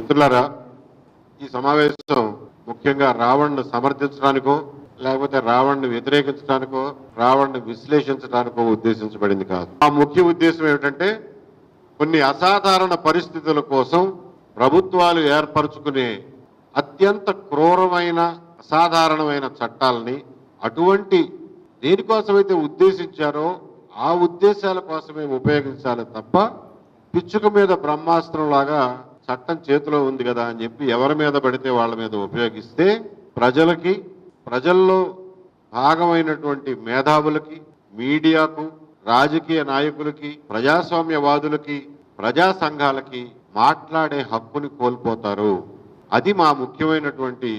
మిత్రులారా, ఈ సమావేశం ముఖ్యంగా రావణ్ను సమర్థించడానికో లేకపోతే రావణ్ను వ్యతిరేకించడానికో రావణ్ను విశ్లేషించడానికో ఉద్దేశించబడింది కాదు. ఆ ముఖ్య ఉద్దేశం ఏమిటంటే కొన్ని అసాధారణ పరిస్థితుల కోసం ప్రభుత్వాలు ఏర్పరచుకునే అత్యంత క్రూరమైన అసాధారణమైన చట్టాలని అటువంటి దేనికోసమైతే ఉద్దేశించారో ఆ ఉద్దేశాల కోసమే ఉపయోగించాలి తప్ప పిచ్చుక మీద బ్రహ్మాస్త్రం లాగా చట్టం చేతిలో ఉంది కదా అని చెప్పి ఎవరి మీద పడితే వాళ్ళ మీద ఉపయోగిస్తే ప్రజల్లో భాగమైనటువంటి మేధావులకి, మీడియాకు, రాజకీయ నాయకులకి, ప్రజాస్వామ్యవాదులకి, ప్రజా సంఘాలకి మాట్లాడే హక్కుని కోల్పోతారు. అది మా ముఖ్యమైనటువంటి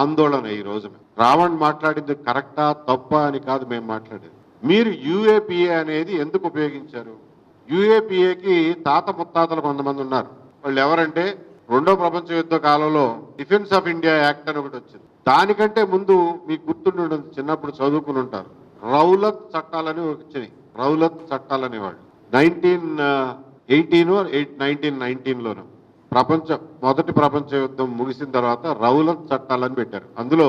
ఆందోళన ఈ రోజున. రావణ్ మాట్లాడింది కరెక్టా తప్పా అని కాదు మేము మాట్లాడేది. మీరు యూఏపీఏ అనేది ఎందుకు ఉపయోగించారు? యూఏపీఏకి తాత ముత్తాతలు కొంతమంది ఉన్నారు. వాళ్ళు ఎవరంటే రెండో ప్రపంచ యుద్ధ కాలంలో డిఫెన్స్ ఆఫ్ ఇండియా యాక్ట్ అని ఒకటి వచ్చింది. దానికంటే ముందు మీకు గుర్తుండి చిన్నప్పుడు చదువుకుని ఉంటారు, రౌలత్ చట్టాలని వచ్చినాయి. రౌలత్ చట్టాలని వాళ్ళు 1919లోను మొదటి ప్రపంచ యుద్ధం ముగిసిన తర్వాత రౌలత్ చట్టాలని పెట్టారు. అందులో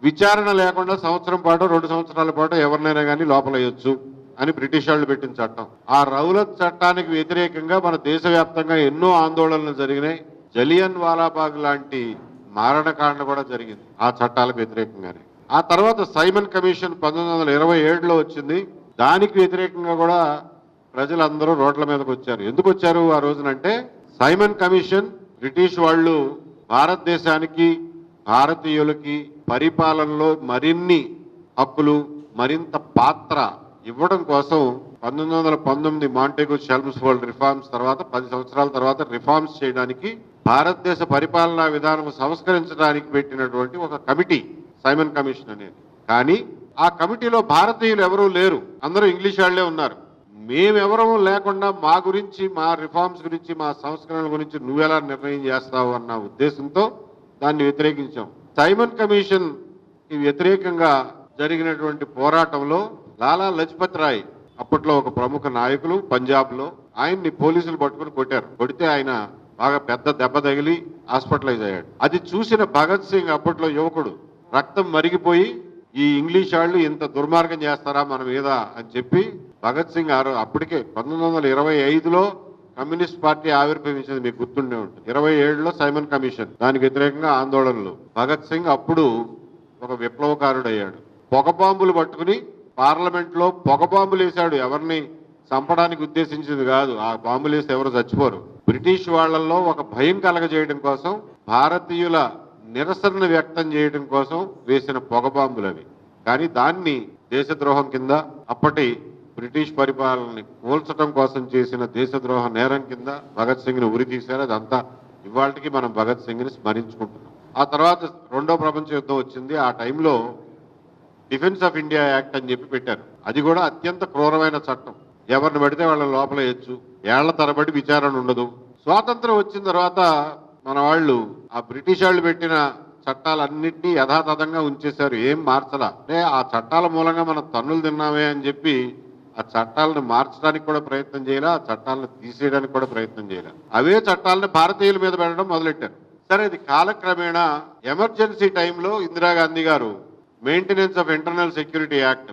విచారణ లేకుండా సంవత్సరం పాటు 2 సంవత్సరాల పాటు ఎవరినైనా కానీ లోపల వేయొచ్చు అని బ్రిటిష్ వాళ్ళు పెట్టిన చట్టం. ఆ రౌలత్ చట్టానికి వ్యతిరేకంగా మన దేశవ్యాప్తంగా ఎన్నో ఆందోళనలు జరిగినాయి. జలియన్ వాలాబాగ్ లాంటి మారణకాండ కూడా జరిగింది ఆ చట్టాలకు వ్యతిరేకంగానే. ఆ తర్వాత సైమన్ కమిషన్ 1927లో వచ్చింది. దానికి వ్యతిరేకంగా కూడా ప్రజలందరూ రోడ్ల మీదకి వచ్చారు. ఎందుకు వచ్చారు ఆ రోజునంటే సైమన్ కమిషన్ బ్రిటిష్ వాళ్ళు భారతదేశానికి, భారతీయులకి పరిపాలనలో మరిన్ని హక్కులు, మరింత పాత్ర ఇవ్వడం కోసం 1919 మాంటేగు షెల్మ్స్ఫోర్డ్ రిఫార్మ్స్ తర్వాత 10 సంవత్సరాల తర్వాత రిఫార్మ్స్ చేయడానికి భారతదేశ పరిపాలనా విధానం సంస్కరించడానికి పెట్టినటువంటి ఒక కమిటీ సైమన్ కమిషన్ అనేది. కానీ ఆ కమిటీలో భారతీయులు ఎవరూ లేరు, అందరూ ఇంగ్లీష్ వాళ్లే ఉన్నారు. మేమెవరూ లేకుండా మా గురించి, మా రిఫార్మ్స్ గురించి, మా సంస్కరణల గురించి నువ్వెలా నిర్ణయం చేస్తావు అన్న ఉద్దేశంతో దాన్ని వ్యతిరేకించాం. సైమన్ కమిషన్ కి వ్యతిరేకంగా జరిగినటువంటి పోరాటంలో లాలా లజపత్ రాయ్ అప్పట్లో ఒక ప్రముఖ నాయకులు పంజాబ్ లో, ఆయన్ని పోలీసులు పట్టుకుని కొట్టారు. కొడితే ఆయన బాగా పెద్ద దెబ్బ తగిలి హాస్పిటలైజ్ అయ్యాడు. అది చూసిన భగత్ సింగ్, అప్పట్లో యువకుడు, రక్తం మరిగిపోయి ఈ ఇంగ్లీష్ వాళ్ళు ఇంత దుర్మార్గం చేస్తారా మన మీద అని చెప్పి భగత్ సింగ్ అప్పటికే 1925లో కమ్యూనిస్ట్ పార్టీ ఆవిర్భవించింది, మీకు గుర్తుండే ఉంటుంది. 27లో సైమన్ కమిషన్, దానికి వ్యతిరేకంగా ఆందోళనలు. భగత్ సింగ్ అప్పుడు ఒక విప్లవకారుడు అయ్యాడు. పొగ బాంబులు పట్టుకుని పార్లమెంట్ లో పొగ బాంబులు వేశాడు. ఎవరిని చంపడానికి ఉద్దేశించింది కాదు, ఆ బాంబులు వేస్తే ఎవరు చచ్చిపోరు. బ్రిటిష్ వాళ్లలో ఒక భయం కలగజేయడం కోసం, భారతీయుల నిరసనను వ్యక్తం చేయడం కోసం వేసిన పొగ బాంబులు అవి. కానీ దాన్ని దేశద్రోహం కింద, అప్పటి బ్రిటిష్ పరిపాలనని కూల్చడం కోసం చేసిన దేశద్రోహ నేరం కింద భగత్ సింగ్ ని ఉరి తీశారు. అదంతా ఇవాళకి మనం భగత్ సింగ్ ని స్మరించుకుంటున్నాం. ఆ తర్వాత రెండో ప్రపంచ యుద్ధం వచ్చింది. ఆ టైంలో డిఫెన్స్ ఆఫ్ ఇండియా యాక్ట్ అని చెప్పి పెట్టారు. అది కూడా అత్యంత క్రూరమైన చట్టం. ఎవరిని పడితే వాళ్ళని లోపల వేయచ్చు, ఏళ్ల తరబడి విచారణ ఉండదు. స్వాతంత్రం వచ్చిన తర్వాత మన వాళ్ళు ఆ బ్రిటిష్ వాళ్ళు పెట్టిన చట్టాలన్నింటినీ యథాతథంగా ఉంచేశారు, ఏం మార్చలా. అంటే ఆ చట్టాల మూలంగా మనం తన్నులు తిన్నామే అని చెప్పి ఆ చట్టాలను మార్చడానికి కూడా ప్రయత్నం చేయాలి, ఆ చట్టాలను తీసేయడానికి కూడా ప్రయత్నం చేయాలి. అవే చట్టాలను భారతీయుల మీద పెట్టడం మొదలెట్టారు. సరే, ఇది కాలక్రమేణా ఎమర్జెన్సీ టైంలో ఇందిరాగాంధీ గారు maintenance of internal security act,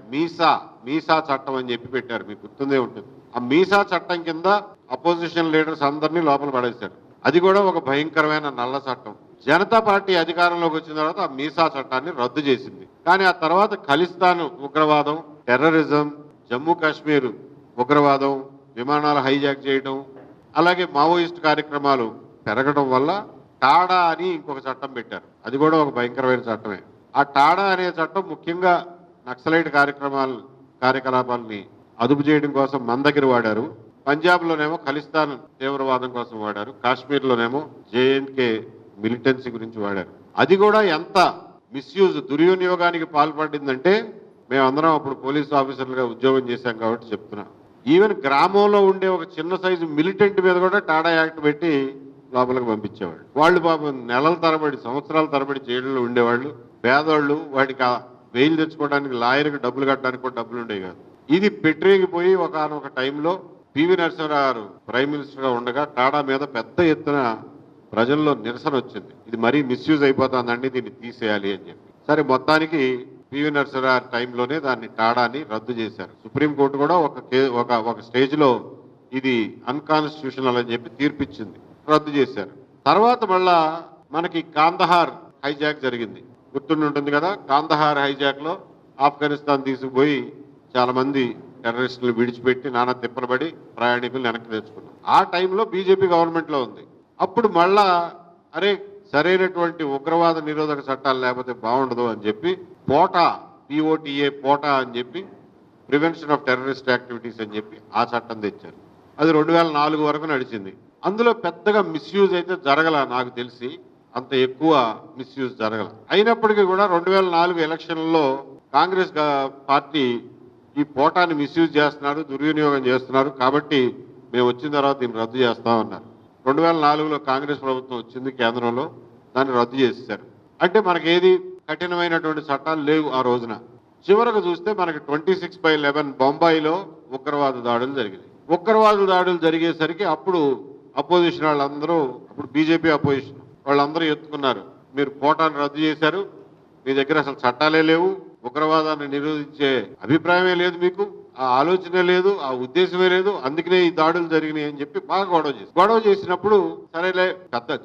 మీసా చట్టం అని చెప్పి పెట్టారు, మీకు గుర్తుందే ఉంటుంది. ఆ మీసా చట్టం కింద అపోజిషన్ లీడర్స్ అందరినీ లోపల పడేశారు. అది కూడా ఒక భయంకరమైన నల్ల చట్టం. జనతా పార్టీ అధికారంలోకి వచ్చిన తర్వాత ఆ మీసా చట్టాన్ని రద్దు చేసింది. కానీ ఆ తర్వాత ఖలిస్తాన్ ఉగ్రవాదం, టెర్రరిజం, జమ్మూ కాశ్మీర్ ఉగ్రవాదం, విమానాలు హైజాక్ చేయడం, అలాగే మావోయిస్ట్ కార్యక్రమాలు పెరగడం వల్ల టాడా అని ఇంకొక చట్టం పెట్టారు. అది కూడా ఒక భయంకరమైన చట్టమే. ఆ టాడా అనే చట్టం ముఖ్యంగా నక్సలైట్ కార్యకలాపాలని అదుపు చేయడం కోసం మన దగ్గర వాడారు. పంజాబ్లోనేమో ఖలిస్తాన్ తీవ్రవాదం కోసం వాడారు. కాశ్మీర్లోనేమో జేఎన్కే మిలిటెన్సీ గురించి వాడారు. అది కూడా ఎంత మిస్యూజ్, దుర్వినియోగానికి పాల్పడిందంటే మేమందరం అప్పుడు పోలీసు ఆఫీసర్లుగా ఉద్యోగం చేశాం కాబట్టి చెప్తున్నాం. ఈవెన్ గ్రామంలో ఉండే ఒక చిన్న సైజు మిలిటెంట్ మీద కూడా టాడా యాక్ట్ పెట్టి లోపలికి పంపించేవాళ్ళు. వాళ్ళు పాపం నెలల తరబడి, సంవత్సరాల తరబడి జైళ్ళలో ఉండేవాళ్ళు. పేదవాళ్ళు, వాటికి బెయిల్ తెచ్చుకోవడానికి లాయర్కి డబ్బులు కట్టడానికి కూడా డబ్బులు ఉండేవి కాదు. ఇది పెట్టరేగిపోయి ఒకనొక టైంలో పివి నరసింహారావు గారు ప్రైమ్ మినిస్టర్గా ఉండగా టాడా మీద పెద్ద ఎత్తున ప్రజల్లో నిరసన వచ్చింది. ఇది మరీ మిస్యూజ్ అయిపోతుందండి, దీన్ని తీసేయాలి అని చెప్పి. సరే, మొత్తానికి పివి నరసింహారావు టైంలోనే దాన్ని టాడాని రద్దు చేశారు. సుప్రీంకోర్టు కూడా ఒక స్టేజ్ లో ఇది అన్కాన్స్టిట్యూషనల్ అని చెప్పి తీర్పిచ్చింది, రద్దు చేశారు. తర్వాత మళ్ళా మనకి కాందహార్ హైజాక్ జరిగింది, గుర్తుండి ఉంటుంది కదా. కాందహార్ హైజాక్ లో ఆఫ్ఘనిస్తాన్ తీసుకుపోయి చాలా మంది టెర్రరిస్టులు విడిచిపెట్టి నానా తిప్పలబడి ప్రయాణికులు వెనక్కి తెచ్చుకున్నారు. ఆ టైంలో బీజేపీ గవర్నమెంట్ లో ఉంది. అప్పుడు మళ్ళా అరే సరైనటువంటి ఉగ్రవాద నిరోధక చట్టాలు లేకపోతే బాగుండదు అని చెప్పి పోటా అని చెప్పి ప్రివెన్షన్ ఆఫ్ టెర్రరిస్ట్ యాక్టివిటీస్ అని చెప్పి ఆ చట్టం తెచ్చారు. అది 2004 వరకు నడిచింది. అందులో పెద్దగా మిస్యూజ్ అయితే జరగల, నాకు తెలిసి అంత ఎక్కువ మిస్యూజ్ జరగల. అయినప్పటికీ కూడా 2004 ఎలక్షన్లలో కాంగ్రెస్ పార్టీ ఈ పోటాని మిస్యూజ్ చేస్తున్నారు, దుర్వినియోగం చేస్తున్నారు, కాబట్టి మేము వచ్చిన తర్వాత దీన్ని రద్దు చేస్తామన్నారు. 2004లో కాంగ్రెస్ ప్రభుత్వం వచ్చింది కేంద్రంలో, దాన్ని రద్దు చేసేశారు. అంటే మనకేది కఠినమైనటువంటి చట్టాలు లేవు ఆ రోజున. చివరకు చూస్తే మనకి 26/11 బొంబాయిలో ఉగ్రవాద దాడులు జరిగింది. ఉగ్రవాద దాడులు జరిగేసరికి అప్పుడు అపోజిషన్ వాళ్ళందరూ, అప్పుడు బీజేపీ అపోజిషన్ వాళ్ళందరూ ఎత్తుకున్నారు, మీరు పోటాను రద్దు చేశారు, మీ దగ్గర అసలు చట్టాలే లేవు, ఉగ్రవాదాన్ని నిరోధించే అభిప్రాయమే లేదు, మీకు ఆ ఆలోచనే లేదు, ఆ ఉద్దేశమే లేదు, అందుకనే ఈ దాడులు జరిగినాయి అని చెప్పి బాగా గొడవ చేసినప్పుడు సరేలే,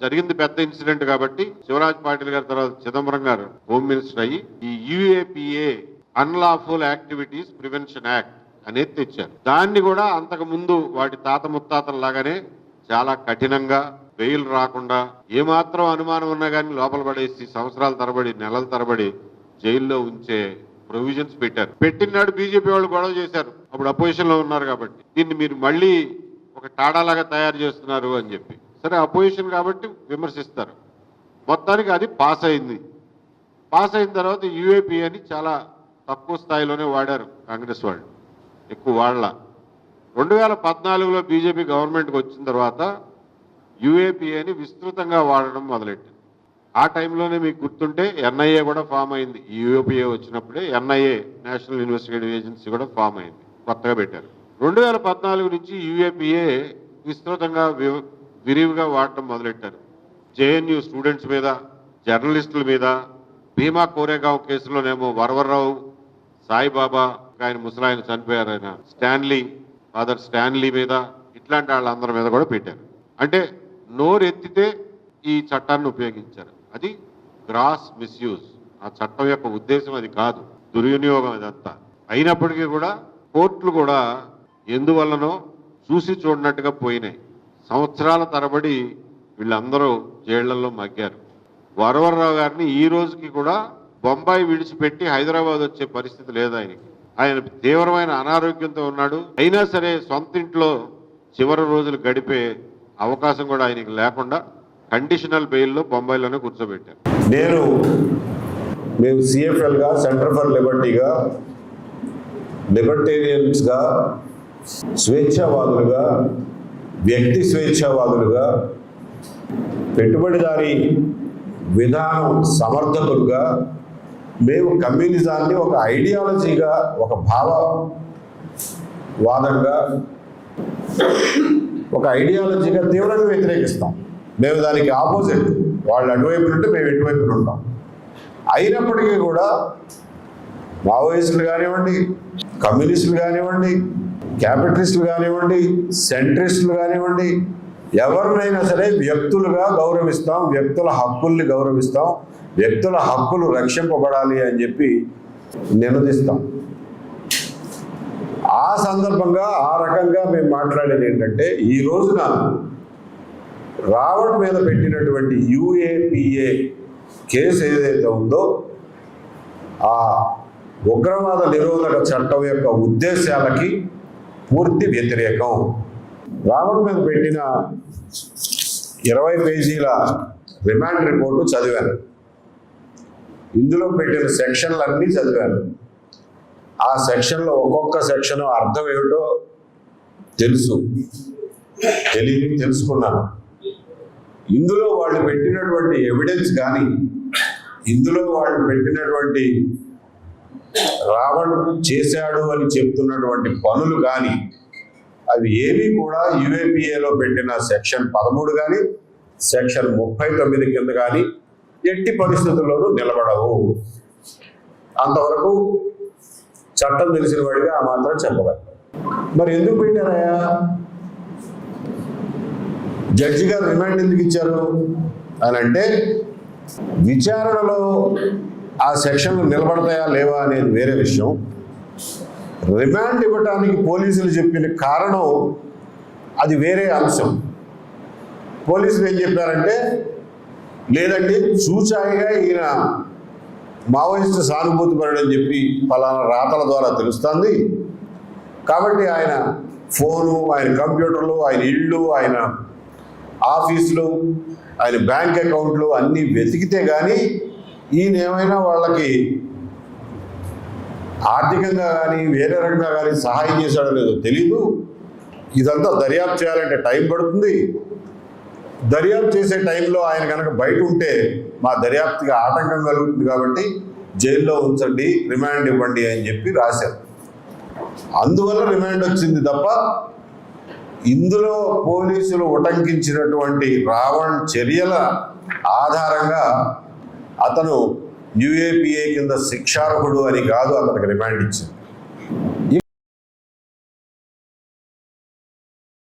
జరిగింది పెద్ద ఇన్సిడెంట్ కాబట్టి శివరాజ్ పాటిల్ గారి తర్వాత చిదంబరం గారు హోమ్ మినిస్టర్ అయ్యి ఈ UAPA unlawful activities prevention act అనేది తెచ్చారు. దాన్ని కూడా అంతకు ముందు వాటి తాత ముత్తాతల లాగానే చాలా కఠినంగా, బెయిల్ రాకుండా, ఏమాత్రం అనుమానం ఉన్నా కానీ లోపల పడేసి సంవత్సరాల తరబడి నెలల తరబడి జైల్లో ఉంచే ప్రొవిజన్స్ పెట్టారు. పెట్టినాడు బీజేపీ వాళ్ళు గొడవ చేశారు, అప్పుడు అపోజిషన్ లో ఉన్నారు కాబట్టి, దీన్ని మీరు మళ్ళీ ఒక టాడాలాగా తయారు చేస్తున్నారు అని చెప్పి. సరే, అపోజిషన్ కాబట్టి విమర్శిస్తారు. మొత్తానికి అది పాస్ అయింది. పాస్ అయిన తర్వాత యూఏపీ అని చాలా తక్కువ స్థాయిలోనే వాడారు కాంగ్రెస్ వాళ్ళు, ఎక్కువ వాడల. 2014లో బీజేపీ గవర్నమెంట్కి వచ్చిన తర్వాత యూఏపీఏని విస్తృతంగా వాడడం మొదలెట్టింది. ఆ టైంలోనే మీకు గుర్తుంటే ఎన్ఐఏ కూడా ఫామ్ అయింది. ఈ యూఏపీఏ వచ్చినప్పుడే ఎన్ఐఏ, నేషనల్ ఇన్వెస్టిగేటివ్ ఏజెన్సీ కూడా ఫామ్ అయింది, కొత్తగా పెట్టారు. 2014 నుంచి యూఏపీఏ విస్తృతంగా విరివిగా వాడటం మొదలెట్టారు. జేఎన్యూ స్టూడెంట్స్ మీద, జర్నలిస్టుల మీద, భీమా కోరేగావ్ కేసులోనేమో వరవర్రావు, సాయిబాబా, ఆయన ముసలాయన చనిపోయారు, ఆయన ఫాదర్ స్టాన్లీ మీద, ఇట్లాంటి వాళ్ళందరి మీద కూడా పెట్టారు. అంటే నోరెత్తితే ఈ చట్టాన్ని ఉపయోగించారు. అది గ్రాస్ మిస్యూజ్. ఆ చట్టం యొక్క ఉద్దేశం అది కాదు, దుర్వినియోగం ఇదంతా. అయినప్పటికీ కూడా కోర్టులు కూడా ఎందువల్లనో చూసి చూడనట్టుగా పోయినాయి. సంవత్సరాల తరబడి వీళ్ళందరూ జైళ్లలో మగ్గారు. వరవర్రావు గారిని ఈ రోజుకి కూడా బొంబాయి విడిచిపెట్టి హైదరాబాద్ వచ్చే పరిస్థితి లేదు ఆయనకి. ఆయన తీవ్రమైన అనారోగ్యంతో ఉన్నాడు. అయినా సరే సొంత ఇంట్లో చివరి రోజులు గడిపే అవకాశం కూడా ఆయనకి లేకుండా కండిషనల్ బెయిల్లో బొంబాయిలోనే కూర్చోబెట్టారు. మేము సిఎఫ్ఎల్గా, సెంటర్ ఫర్ లిబర్టీగా, లిబర్టేరియన్స్గా, స్వేచ్ఛావాదులుగా, వ్యక్తి స్వేచ్ఛావాదులుగా, పెట్టుబడిదారీ విధానం సమర్థకులుగా, మేము కమ్యూనిజాన్ని ఒక ఐడియాలజీగా, ఒక భావవాదంగా, ఒక ఐడియాలజీగా తీవ్రంగా వ్యతిరేకిస్తాం. మేము దానికి ఆపోజిట్, వాళ్ళు అటువైపు ఉంటే మేము ఇటువైపున ఉంటాం. అయినప్పటికీ కూడా మావోయిస్టులు కానివ్వండి, కమ్యూనిస్టులు కానివ్వండి, క్యాపిటలిస్టులు కానివ్వండి, సెంట్రిస్టులు కానివ్వండి, ఎవరినైనా సరే వ్యక్తులుగా గౌరవిస్తాం, వ్యక్తుల హక్కుల్ని గౌరవిస్తాం, వ్యక్తుల హక్కులు రక్షింపబడాలి అని చెప్పి నినదిస్తాం. ఆ సందర్భంగా ఆ రకంగా మేము మాట్లాడేది ఏంటంటే, ఈ రోజున రావణ్ మీద పెట్టినటువంటి యుఏపిఏ కేసు ఏదైతే ఉందో ఆ ఉగ్రవాద నిరోధక చట్టం యొక్క ఉద్దేశాలకి పూర్తి వ్యతిరేకం. రావణ్ మీద పెట్టిన 20 పేజీల రిమాండ్ రిపోర్టు చదివాను. ఇందులో పెట్టిన సెక్షన్లన్నీ చదివాను. ఆ సెక్షన్లో ఒక్కొక్క సెక్షన్ అర్థం ఏమిటో తెలుసుకున్నాను. ఇందులో వాళ్ళు పెట్టినటువంటి ఎవిడెన్స్ కానీ, ఇందులో వాళ్ళు పెట్టినటువంటి రావణ్ చేశాడు అని చెప్తున్నటువంటి పనులు కానీ, అవి ఏవి కూడా యుఏపిఏలో పెట్టిన సెక్షన్ 13 కానీ, సెక్షన్ 39 కింద కానీ ఎట్టి పరిస్థితుల్లోనూ నిలబడవు. అంతవరకు చట్టం తెలిసిన వాడిగా ఆ మాత్రం చెప్పగలరు. మరి ఎందుకు పెట్టారయ్యా? జడ్జి గారు రిమాండ్ ఎందుకు ఇచ్చారు అని అంటే, విచారణలో ఆ సెక్షన్లు నిలబడతాయా లేవా అనేది వేరే విషయం. రిమాండ్ ఇవ్వడానికి పోలీసులు చెప్పిన కారణం అది వేరే అంశం. పోలీసులు ఏం చెప్పారంటే, లేదండి చూచాయిగా ఈయన మావోయిస్టు సానుభూతి పడని చెప్పి పలానా రాతల ద్వారా తెలుస్తుంది, కాబట్టి ఆయన ఫోను, ఆయన కంప్యూటర్లు, ఆయన ఇళ్ళు, ఆయన ఆఫీసులు, ఆయన బ్యాంక్ అకౌంట్లు అన్నీ వెతికితే కానీ ఈయన ఏమైనా వాళ్ళకి ఆర్థికంగా కానీ వేరే రకంగా కానీ సహాయం చేశాడో లేదో తెలీదు. ఇదంతా దర్యాప్తు చేయాలంటే టైం పడుతుంది. దర్యాప్తు చేసే టైంలో ఆయన కనుక బయట ఉంటే మా దర్యాప్తుకి ఆటంకం కలుగుతుంది, కాబట్టి జైల్లో ఉంచండి, రిమాండ్ ఇవ్వండి అని చెప్పి రాశారు. అందువల్ల రిమాండ్ వచ్చింది తప్ప ఇందులో పోలీసులు ఉటంకించినటువంటి రావణ్ చర్యల ఆధారంగా అతను యుఏపిఏ కింద శిక్షార్హుడు అని కాదు అతనికి రిమాండ్ ఇచ్చింది.